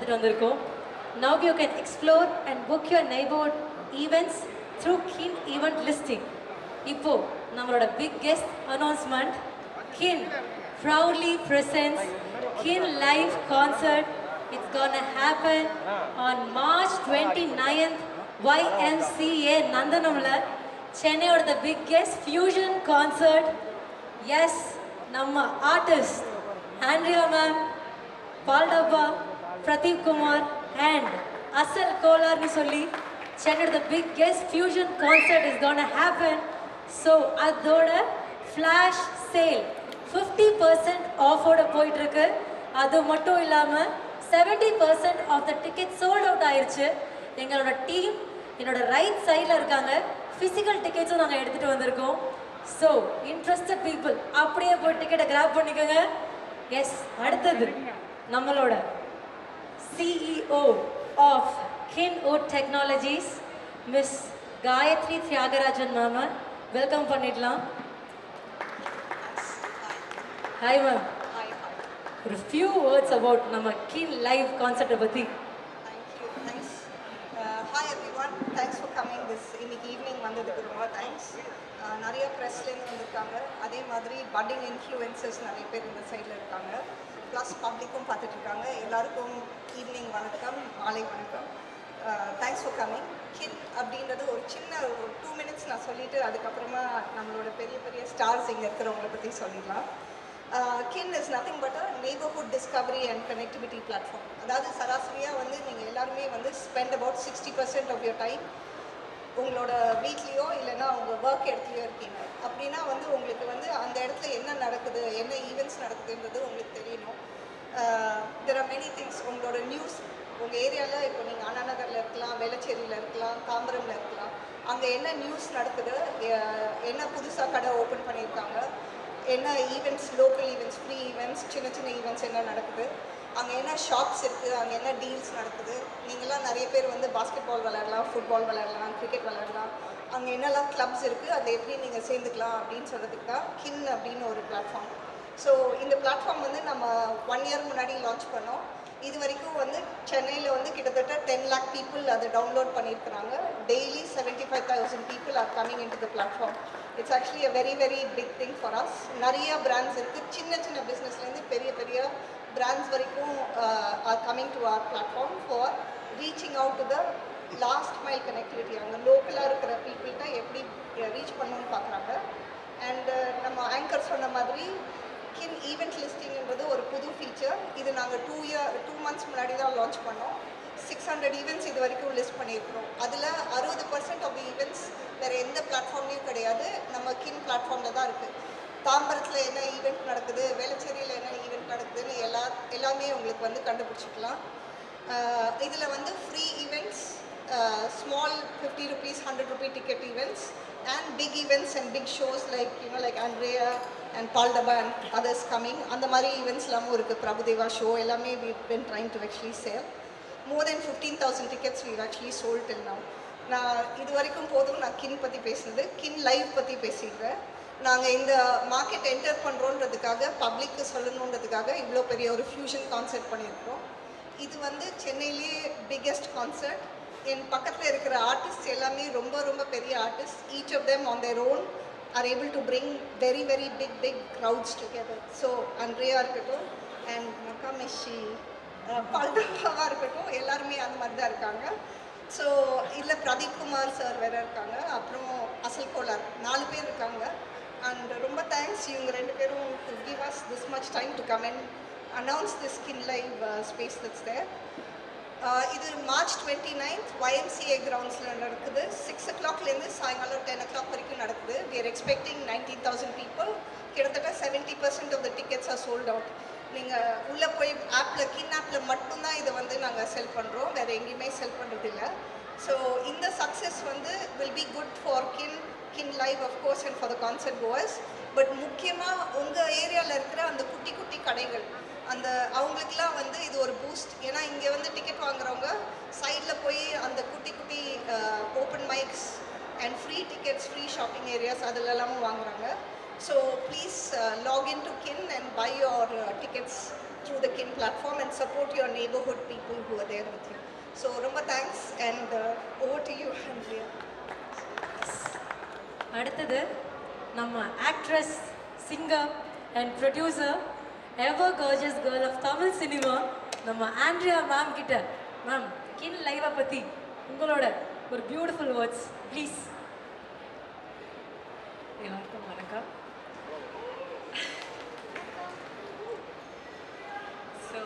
எடுத்துகிட்டு வந்திருக்கோம். Now you can explore and book your neighborhood events through Kin Event Listing. இப்போ நம்மளோட big guest announcement. Kin proudly presents Kin live concert. It's gonna happen on March 29th YMCA Nandanamla. சென்னையோட the biggest fusion concert. Yes, நம்ம artist Andrea ma'am, Paal Dabba, Pradeep Kumar and Asal கோலார்னு சொல்லி சென்னையோட the biggest fusion concert is gonna happen. So அதோட flash sale 50% ஆஃபோட போயிட்டுருக்கு. அது மட்டும் இல்லாமல் 70% off the ticket sold out ஆயிடுச்சு. எங்களோட டீம் என்னோட ரைட் சைடில் இருக்காங்க. ஃபிசிக்கல் டிக்கெட்ஸும் நாங்கள் எடுத்துகிட்டு வந்திருக்கோம். ஸோ இன்ட்ரெஸ்டட் பீப்புள் அப்படியே போய் டிக்கெட்டை கிராப் பண்ணிக்கோங்க. எஸ், அடுத்தது நம்மளோட CEO of Kinwood Technologies miss Gayathri Thiyagarajan ma'am welcome பண்ணிடலாம். ஹாய் மேம், ஒரு ஃபியூ வேர்ட்ஸ் அபவுட் நம்ம கின் லைவ் கான்செப்டை பற்றி. Hi everyone, thanks for coming this இன்னைக்கு ஈவினிங் வந்ததுக்கு ரொம்ப தேங்க்ஸ். நிறைய ப்ரெஸ்லேருந்து வந்திருக்காங்க, அதே மாதிரி பட்டிங் இன்ஃப்ளூயன்சர்ஸ் நிறைய பேர் இந்த சைடில் இருக்காங்க, ப்ளஸ் பப்ளிக்கும் பார்த்துட்ருக்காங்க. எல்லாருக்கும் ஈவினிங் வணக்கம், மாலை வணக்கம். Thanks for coming. கின் அப்படின்றது ஒரு சின்ன ஒரு 2 minutes நான் சொல்லிவிட்டு அதுக்கப்புறமா நம்மளோட பெரிய பெரிய ஸ்டார்ஸ் இங்கே இருக்கிறவங்கள பற்றி சொல்லிடலாம். Kin is nothing but a neighbourhood discovery and connectivity platform. அதாவது சராசரியாக வந்து நீங்கள் எல்லாருமே வந்து spend about 60% off your time உங்களோட வீட்லேயோ இல்லைன்னா உங்கள் ஒர்க் இடத்துலையோ இருக்கீங்க. அப்படின்னா வந்து உங்களுக்கு வந்து அந்த இடத்துல என்ன நடக்குது, என்ன ஈவெண்ட்ஸ் நடக்குதுன்றது உங்களுக்கு தெரியணும். There are many things. உங்களோட நியூஸ் உங்கள் ஏரியாவில் இப்போ நீங்கள் அண்ணா நகரில் இருக்கலாம், வேளச்சேரியில் இருக்கலாம், தாம்பரமில் இருக்கலாம். அங்கே என்ன நியூஸ் நடக்குது, என்ன புதுசாக கடை ஓப்பன் பண்ணியிருக்காங்க, என்ன events, local events, free events, சின்ன சின்ன ஈவெண்ட்ஸ் என்ன நடக்குது, அங்கே என்ன ஷாப்ஸ் இருக்குது, அங்கே என்ன டீல்ஸ் நடக்குது. நீங்களாம் நிறைய பேர் வந்து பாஸ்கெட் பால் விளையாடலாம், ஃபுட்பால் விளையாடலாம், கிரிக்கெட் விளையாடலாம். அங்கே என்னெல்லாம் கிளப்ஸ் இருக்குது, அதை எப்படி நீங்கள் சேர்ந்துக்கலாம் அப்படின்னு சொல்கிறதுக்கு தான் கின் அப்படின்னு ஒரு பிளாட்ஃபார்ம். ஸோ இந்த பிளாட்ஃபார்ம் வந்து நம்ம 1 year முன்னாடி லான்ச் பண்ணோம். இது வரைக்கும் வந்து சென்னையில் வந்து கிட்டத்தட்ட 10 lakh people அதை டவுன்லோட் பண்ணியிருக்கிறாங்க. Daily 75,000 people are coming into the platform. It's actually a very very big thing for us. நிறைய பிராண்ட்ஸ் இருக்குது, சின்ன சின்ன பிஸ்னஸ்லேருந்து பெரிய பெரிய பிராண்ட்ஸ் வரைக்கும் are coming to our platform for reaching out to the last mile connectivity. அவங்க லோக்கலாக இருக்கிற பீப்புள்கிட்ட எப்படி ரீச் பண்ணணும்னு பார்க்குறாங்க. அண்டு நம்ம ஆங்கர் சொன்ன மாதிரி கின் ஈவெண்ட் லிஸ்டிங்கிறது ஒரு புது ஃபீச்சர். இது நாங்கள் 2 months முன்னாடி தான் லான்ச் பண்ணோம். 600 ஈவெண்ட்ஸ் இது வரைக்கும் லிஸ்ட் பண்ணியிருக்கிறோம். அதில் 60% ஆஃப் தி ஈவெண்ட்ஸ் வேறு எந்த பிளாட்ஃபார்ம்லேயும் கிடையாது, நம்ம கின் பிளாட்ஃபார்மில் தான் இருக்குது. தாம்பரத்தில் என்ன ஈவெண்ட் நடக்குது, வேளச்சேரியில் என்ன ஈவெண்ட் நடக்குதுன்னு எல்லாமே உங்களுக்கு வந்து கண்டுபிடிச்சிக்கலாம். இதில் வந்து free events, small 50 rupees 100 rupee ticket events and big events and big shows like Andrea and Paul Dabba and others coming. அந்த மாதிரி ஈவெண்ட்ஸ்லாமும் இருக்குது. பிரபுதேவா ஷோ எல்லாமே we've been trying to actually sell. More than 15,000 tickets we've actually sold till now. நான் இது வரைக்கும் போதும் நான் கின் பற்றி பேசுனது. கின் லைவ் பற்றி பேசிடுறேன். நாங்கள் இந்த மார்க்கெட் என்டர் பண்ணுறோன்றதுக்காக, பப்ளிக்கு சொல்லணுன்றதுக்காக இவ்வளோ பெரிய ஒரு ஃபியூஷன் கான்சர்ட் பண்ணியிருக்கிறோம். இது வந்து சென்னையிலேயே பிக்கெஸ்ட் கான்சர்ட். என் பக்கத்தில் இருக்கிற ஆர்டிஸ்ட் எல்லாமே ரொம்ப ரொம்ப பெரிய artist. Each of them on their own are able to bring very very big crowds together. So Andrea இருக்கட்டும் அண்ட் மக்காமெஷி, பால்டப்பாவாக இருக்கட்டும், எல்லாருமே அந்த மாதிரி தான் இருக்காங்க. ஸோ இதில் பிரதீப் குமார் சார் வேறு இருக்காங்க, அப்புறம் அசல் கோலார், 4 பேர் இருக்காங்க. அண்ட் ரொம்ப தேங்க்ஸ் இவங்க 2 பேரும் to give us this much time to come and announce this கின் லைவ் ஸ்பேஸ் தட்ஸ் தேர். இது March 29th YMCA கிரவுண்ட்ஸில் நடக்குது. 6 o'clockலேருந்து சாயங்காலம் 10 o'clock வரைக்கும் நடக்குது. We are expecting 19,000 people. கிட்டத்தட்ட 70% of the tickets are sold out. நீங்கள் உள்ளே போய் ஆப்பில், கின் ஆப்பில் மட்டும்தான் இதை வந்து நாங்கள் செல் பண்ணுறோம், வேறு எங்கேயுமே செல் பண்ணுறதில்ல. ஸோ இந்த சக்ஸஸ் வந்து வில் பி குட் ஃபார் கின் live of course and for the concert goers. But முக்கியமாக உங்கள் ஏரியாவில் இருக்கிற அந்த குட்டி குட்டி கடைகள், அந்த அவங்களுக்குலாம் வந்து இது ஒரு பூஸ்ட். ஏன்னா இங்கே வந்து டிக்கெட் வாங்குறவங்க சைடில் போய் அந்த குட்டி குட்டி open mics and free tickets, free shopping areas அதிலெல்லாமும் வாங்குறாங்க. So please log in to KIN and buy your tickets through the KIN platform and support your neighborhood people who are there with you. So, Romba thanks, and over to you, Andrea. அடுத்தது நம்ம actress singer and producer ever gorgeous girl of Tamil cinema நம்ம Andrea ma'am கிட்ட ma'am Kin லைவை பற்றி உங்களோட ஒரு beautiful words please. எல்லாருக்கும் வணக்கம். ஸோ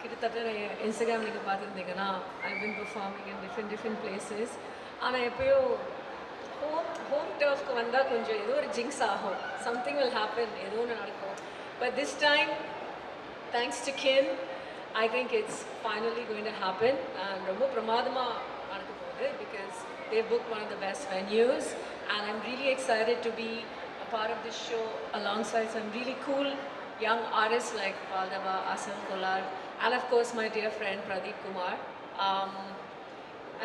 கிட்டத்தட்ட இன்ஸ்டாகிராம் நீங்கள் பார்த்துருந்தீங்கன்னா ஐ பின் பெர்ஃபார்மிங் இன் டிஃப்ரெண்ட் பிளேசஸ். ஆனால் எப்பயோ ஹோம் டர்ஃப்க்கு வந்தால் கொஞ்சம் ஏதோ ஒரு ஜிங்ஸ் ஆகும், சம்திங் வில் ஹேப்பன், ஏதோ ஒன்று நடக்கும். But this time thanks to கின் I think it's finally going to happen, and ரொம்ப பிரமாதமாக நடக்க போகுது because they booked one of the best venues, and I'm really excited to be a part of this show alongside some really cool young artists like Paldava, Asam Kolar, and of course my dear friend Pradeep Kumar.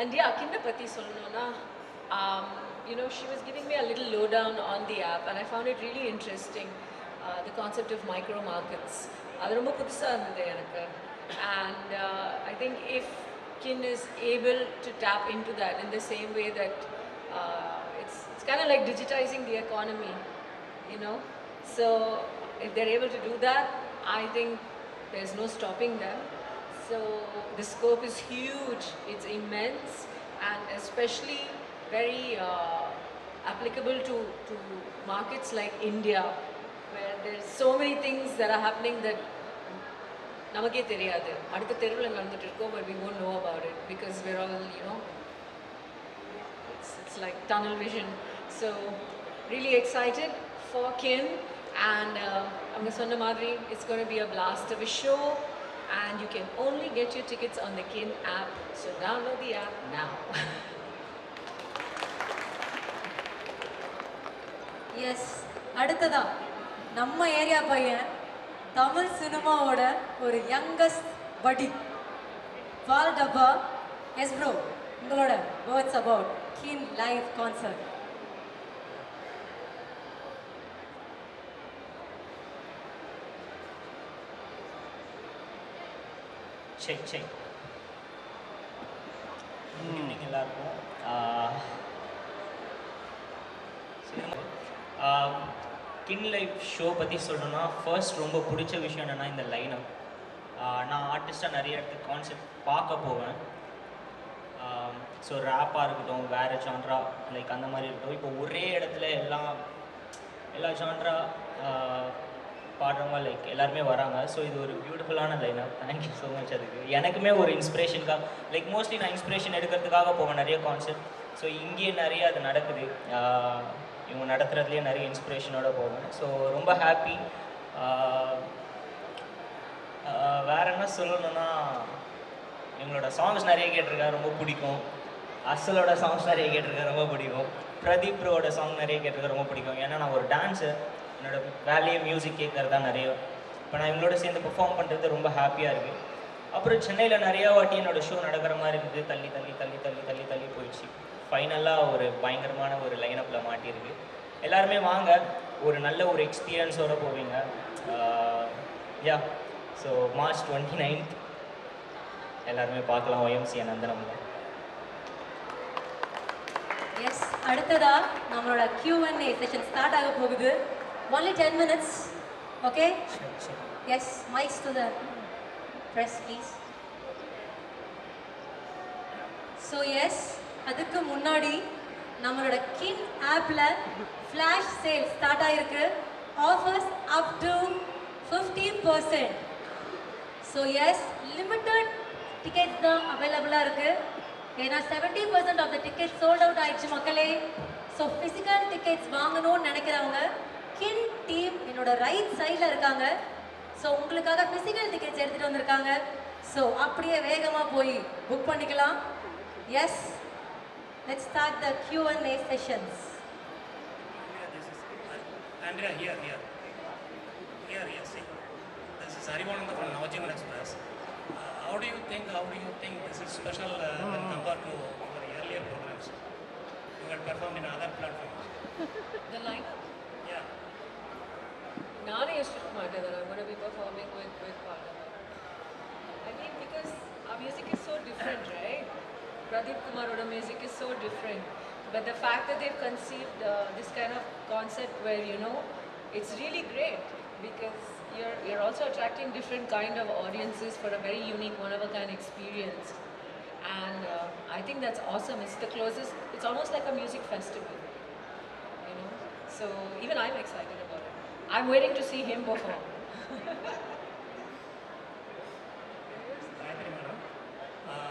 And yeah, kinda patti solnona, you know, she was giving me a little lowdown on the app, and I found it really interesting, the concept of micro markets. அது ரொம்ப புதுசாக இருந்தது எனக்கு. And I think if KIN is able to tap into that in the same way that it's kind of like digitizing the economy, you know. So if they're able to do that, I think there's no stopping them. So the scope is huge, it's immense, and especially very applicable to markets like India, where there's so many things that are happening that நமக்கே தெரியாது, அடுத்த தெருவில் நடந்துட்டு இருக்கோம், but we won't know about it because we're all, you know, it's like tunnel vision. So really excited for KIN, and அவங்க சொன்ன மாதிரி it's going to be a blast of a show, and you can only get your tickets on the KIN app, so download the app now. Yes, அடுத்ததா நம்ம area பையன் தமிழ் சினிமாவோட ஒரு youngest படி பால் டப்பா. எஸ் ப்ரோ, உங்களோட words about KIN live concert. Check evening எல்லாருக்கும். KIN live show பற்றி சொல்லணும்னா ஃபர்ஸ்ட் ரொம்ப பிடிச்ச விஷயம் என்னென்னா இந்த லைனப். நான் ஆர்டிஸ்ட்டாக நிறைய இடத்துக்கு கான்செப்ட் பார்க்க போவேன். ஸோ ரேப்பாக இருக்கட்டும், வேறு ஜான்ரா லைக் அந்த மாதிரி இருக்கட்டும், இப்போ ஒரே இடத்துல எல்லா ஜான்ரா பாடுறவங்க லைக் எல்லாருமே வராங்க. ஸோ இது ஒரு பியூட்டிஃபுல்லான லைனப். Thank you so much. அதுக்கு எனக்குமே ஒரு இன்ஸ்பிரேஷனுக்காக லைக் மோஸ்ட்லி நான் இன்ஸ்பிரேஷன் எடுக்கிறதுக்காக போவேன் நிறைய கான்செப்ட். ஸோ இங்கேயே நிறைய அது நடக்குது, இவங்க நடத்துகிறதுலேயே நிறைய இன்ஸ்பிரேஷனோட போவேன். ஸோ ரொம்ப ஹாப்பி. வேறு என்ன சொல்லணுன்னா, இவங்களோட சாங்ஸ் நிறைய கேட்டிருக்கேன், ரொம்ப பிடிக்கும். அசலோட சாங்ஸ் நிறைய கேட்டிருக்கேன், ரொம்ப பிடிக்கும். பிரதீப் ப்ரோட சாங் நிறைய கேட்டிருக்கேன், ரொம்ப பிடிக்கும். ஏன்னா நான் ஒரு டான்ஸர், என்னோடய வேலையே மியூசிக் கேட்குறது தான் நிறைய. இப்போ நான் இவங்களோட சேர்ந்து பெர்ஃபார்ம் பண்ணுறது ரொம்ப ஹாப்பியாக இருக்குது. அப்புறம் சென்னையில் நிறையா வாட்டி என்னோடய ஷோ நடக்கிற மாதிரி இருக்குது, தள்ளி தள்ளி தள்ளி தள்ளி தள்ளி தள்ளி போயிடுச்சு. ஃபைனலாக ஒரு பயங்கரமான ஒரு லைனப்பில் மாட்டியிருக்கு. எல்லாருமே வாங்க, ஒரு நல்ல ஒரு எக்ஸ்பீரியன்ஸோடு போவீங்க. யா, ஸோ March 29th எல்லாருமே பார்க்கலாம் OMC நந்தனம்ல. எஸ், அடுத்ததா நம்மளோட Q&A செஷன் ஸ்டார்ட் ஆக போகுது. only 10 minutes. Okay, yes, mics to the press please. So yes, அதுக்கு முன்னாடி நம்மளோட KIN ஆப்பில் ஃப்ளாஷ் சேல் ஸ்டார்ட் ஆகிருக்கு. Offers up to 50%. So yes, limited tickets தான் அவைலபிளாக இருக்குது. ஏன்னா 70% off the ticket sold out ஆயிடுச்சு மக்களே. ஸோ ஃபிசிக்கல் டிக்கெட்ஸ் வாங்கணும்னு நினைக்கிறவங்க KIN டீம் என்னோட ரைட் சைடில் இருக்காங்க. ஸோ உங்களுக்காக ஃபிசிக்கல் டிக்கெட்ஸ் எடுத்துகிட்டு வந்திருக்காங்க. ஸோ அப்படியே வேகமாக போய் புக் பண்ணிக்கலாம். Yes, let's start the Q&A sessions. Andrea, here. See, this is Harivananda from Navajivan Express. How do you think this is special when compared to your earlier programs? You had performed in other platforms. The lineup? Yeah. நானே யோசிச்சுக்க மாட்டேன் that I'm going to be performing with Pallava. I mean, because our music is so different, right? Pradeep Kumaroda music is so different. But the fact that they've conceived this kind of concept where, you know, it's really great because you're also attracting different kind of audiences for a very unique, one-of-a-kind experience. And I think that's awesome. It's the closest, it's almost like a music festival, you know. So even I'm excited about it. I'm waiting to see him perform. Gayatri madam,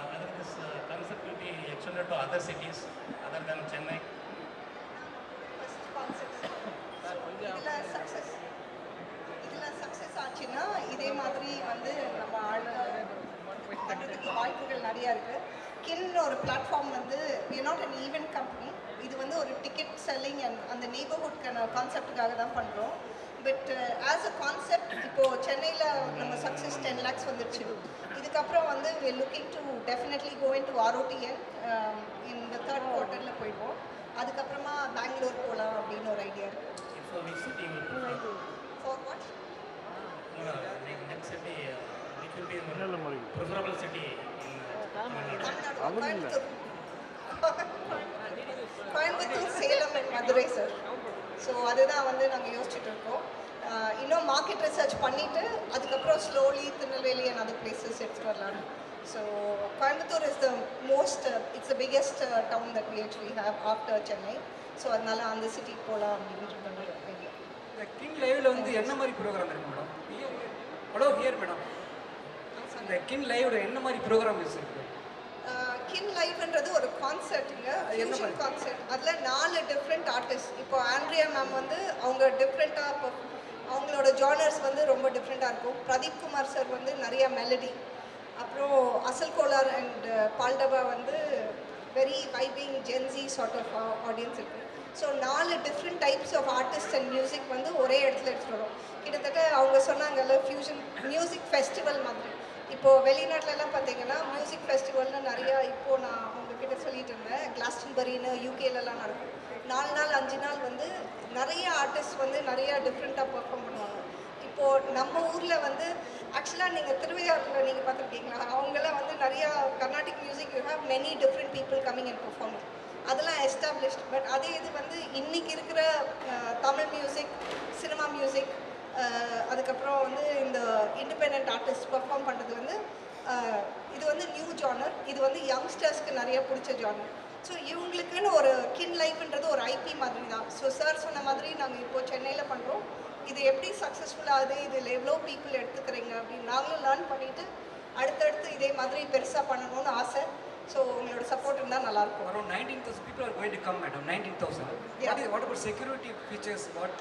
whether this concept will be extended to other cities other than Chennai? First concept இதில் success ஆச்சுன்னா இதே மாதிரி வந்து நம்ம பண்ணுறதுக்கு வாய்ப்புகள் நிறையா இருக்குது. கின் ஒரு பிளாட்ஃபார்ம் வந்து we not an event company. இது வந்து ஒரு டிக்கெட் செல்லிங் அண்ட் அந்த நெய்பர்ஹுட்கான கான்செப்டுக்காக தான் பண்ணுறோம். பட் ஆஸ் அ கான்செப்ட் இப்போது சென்னையில் நம்ம சக்ஸஸ் 10 lakhs வந்துருச்சு. இதுக்கப்புறம் வந்து we looking to definitely go into ROTN இந்த 3rd quarterல போயிடுவோம். அதுக்கப்புறமா பெங்களூர் போகலாம் அப்படின்னு ஒரு ஐடியா இருக்குது. So which city will prefer? For what? No, next city, which will be the preferable city in Tamil Nadu? Coimbatore, Salem and Madurai sir. So அதுதான் வந்து நாங்கள் யோசிச்சுட்டு இருக்கோம். இன்னும் மார்க்கெட் ரிசர்ச் பண்ணிவிட்டு அதுக்கப்புறம் slowly Tirunelveli and other places எடுத்துகிட்டு வரலான்னு. So Coimbatore is the most it's the biggest town that we actually have after Chennai. So அதனால அந்த சிட்டிக்கு போகலாம் அப்படின்ட்டு ஐடியா. இந்த கிங் லைவ்ல வந்து என்ன மாதிரி ப்ரோக்ராம் இருக்கு மேடம்? ஹலோ ஹியர் மேடம், இந்த கிங் லைவ்ல என்ன மாதிரி ப்ரோக்ராம் இருக்கு? கின் லைவ்ன்றது ஒரு கான்சர்ட்டுங்க, ஃபியூஷன் கான்சர்ட். அதில் 4 டிஃப்ரெண்ட் ஆர்டிஸ்ட். இப்போ ஆண்ட்ரியா மேம் வந்து அவங்க டிஃப்ரெண்ட்டாக அவங்களோட ஜானர்ஸ் வந்து ரொம்ப டிஃப்ரெண்ட்டாக இருக்கும். பிரதீப் குமார் சார் வந்து நிறைய மெலடி, அப்புறம் அசல் கோலார் அண்ட் பால்டபா வந்து very vibing Gen Z sort of audience இருக்குது. So 4 different types of artist and music வந்து ஒரே இடத்துல எடுத்துகிட்டு வரும். கிட்டத்தட்ட அவங்க சொன்னாங்கல்ல ஃபியூஷன் மியூசிக் ஃபெஸ்டிவல் மாதிரி. இப்போது வெளிநாட்டிலலாம் பார்த்தீங்கன்னா மியூசிக் ஃபெஸ்டிவல்னு நிறையா, இப்போது நான் உங்ககிட்ட சொல்லிட்டு இருந்தேன், கிளாஸ்டன்பரின்னு யூகேலலாம் நடக்கும். 4 நாள் 5 நாள் வந்து நிறைய ஆர்டிஸ்ட் வந்து நிறையா டிஃப்ரெண்ட்டாக பெர்ஃபார்ம் பண்ணுவாங்க. இப்போது நம்ம ஊரில் வந்து ஆக்சுவலாக நீங்கள் திருவையாறில் நீங்கள் பார்த்துருக்கீங்களா, அவங்களாம் வந்து நிறையா Carnatic music you have many different people coming and performing. அதெல்லாம் எஸ்டாப்ளிஷ்ட். பட் அதே இது வந்து இன்றைக்கி இருக்கிற தமிழ் மியூசிக், சினிமா மியூசிக், அதுக்கப்புறம் வந்து இந்த இண்டிபெண்ட் ஆர்டிஸ்ட் பெர்ஃபார்ம் பண்ணுறது வந்து இது வந்து நியூ ஜானர். இது வந்து யங்ஸ்டர்ஸ்க்கு நிறைய பிடிச்ச ஜானர். ஸோ இவங்களுக்குன்னு ஒரு கின் லைஃப்ன்றது ஒரு ஐபி மாதிரி தான். ஸோ சார் சொன்ன மாதிரி நாங்கள் இப்போது சென்னையில் பண்ணுறோம். இது எப்படி சக்ஸஸ்ஃபுல்லாகுது, இதில் எவ்வளோ பீப்புள் எடுத்துக்கிறீங்க அப்படின்னு நாங்களும் லேர்ன் பண்ணிவிட்டு அடுத்தடுத்து இதே மாதிரி பெருசாக பண்ணணும்னு ஆசை. ஸோ உங்களோட சப்போர்ட் இருந்தால் நல்லாயிருக்கும். Around 19,000 people are going to come, madam. 19,000. Yeah. What about security features? What?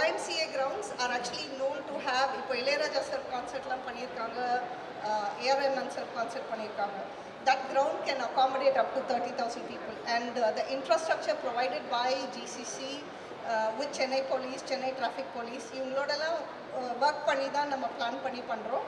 YMCA grounds are actually known to have, இப்போ இளையராஜா சார் கான்சர்ட்லாம் பண்ணியிருக்காங்க, ARMN சார் கான்சர்ட் பண்ணியிருக்காங்க. That ground can accommodate up to 30,000 people, and the infrastructure provided by GCC with Chennai Police, Chennai Traffic Police, இவங்களோடலாம் work பண்ணி தான் நம்ம plan பண்ணி பண்ணுறோம்.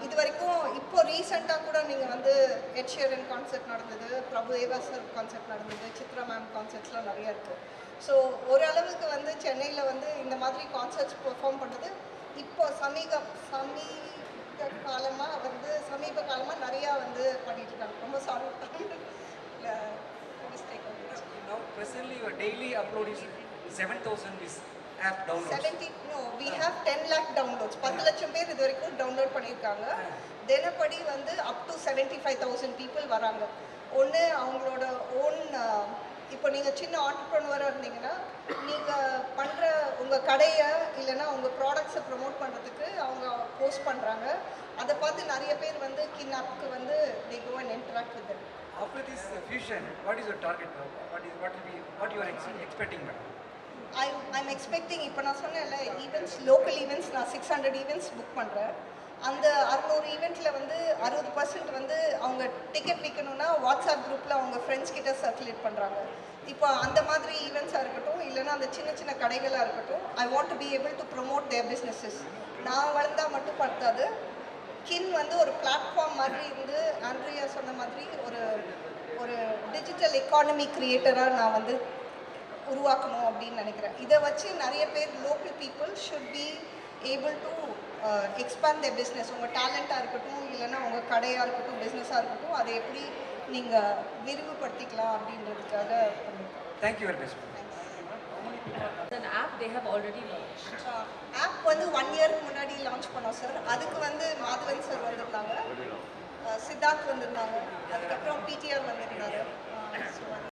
இது வரைக்கும் இப்போ ரீசெண்டாக கூட நீங்கள் வந்து எட் ஷீரன் கான்சர்ட் நடந்தது, பிரபுதேவா சார் கான்சர்ட் நடந்தது, சித்ரா மேம் கான்சர்ட்ஸ்லாம் நிறையா இருக்குது. ஸோ ஓரளவுக்கு வந்து சென்னையில் வந்து இந்த மாதிரி கான்சர்ட்ஸ் பெர்ஃபார்ம் பண்ணுறது இப்போ சமீப காலமாக நிறையா வந்து பண்ணிட்டுருக்காங்க. ரொம்ப sorry mistake. Now presently your daily upload is 7,000 is app downloads. We have 10 lakh downloads. 10 லட்சம் பேர் இது வரைக்கும் டவுன்லோட் பண்ணியிருக்காங்க. தினப்படி வந்து அப் டு 75,000 பீப்புள் வராங்க. ஒன்று அவங்களோட ஓன், இப்போ நீங்கள் சின்ன ஆண்டர்ப்ரனராக இருந்தீங்கன்னா நீங்கள் பண்ணுற உங்கள் கடையை இல்லைன்னா உங்கள் ப்ராடக்ட்ஸை ப்ரமோட் பண்ணுறதுக்கு அவங்க போஸ்ட் பண்ணுறாங்க. அதை பார்த்து நிறைய பேர் வந்து கின் ஆப்க்கு வந்து they go and interact with them. After this fusion, what is your target now? What you are expecting, madam? I'm expecting, இப்போ நான் சொன்னேன்ல ஈவெண்ட்ஸ், லோக்கல் ஈவெண்ட்ஸ் நான் 600 ஈவெண்ட்ஸ் புக் பண்ணுறேன். அந்த 600 ஈவெண்ட்டில் வந்து 60% வந்து அவங்க டிக்கெட் விற்கணுன்னா வாட்ஸ்அப் குரூப்பில் அவங்க ஃப்ரெண்ட்ஸ் கிட்ட சர்க்குலேட் பண்ணுறாங்க. இப்போ அந்த மாதிரி ஈவெண்ட்ஸாக இருக்கட்டும், இல்லைன்னா அந்த சின்ன சின்ன கடைகளாக இருக்கட்டும், I want to be able to promote their businesses. நான் வளர்ந்தால் மட்டும் படுத்தாது, கின் வந்து ஒரு பிளாட்ஃபார்ம் மாதிரி இருந்து ஆண்ட்ரியா சொன்ன மாதிரி ஒரு டிஜிட்டல் எக்கானமி கிரியேட்டராக நான் வந்து உருவாக்கணும் அப்படின்னு நினைக்கிறேன். இதை வச்சு நிறைய பேர் local people should be able to expand their business. உங்கள் டேலண்ட்டாக இருக்கட்டும், இல்லைன்னா உங்கள் கடையாக இருக்கட்டும், பிஸ்னஸாக இருக்கட்டும், அதை எப்படி நீங்கள் விரிவுபடுத்திக்கலாம் அப்படின்றதுக்காக பண்ணியிருக்கோம். Thank you very much. An app they have already launched. App வந்து 1 இயருக்கு முன்னாடி லான்ச் பண்ணோம் சார். அதுக்கு வந்து மாதவன் சார் வந்திருந்தாங்க, சித்தார்த் வந்திருந்தாங்க, அதுக்கப்புறம் பிடிஆர் வந்திருந்தாரு.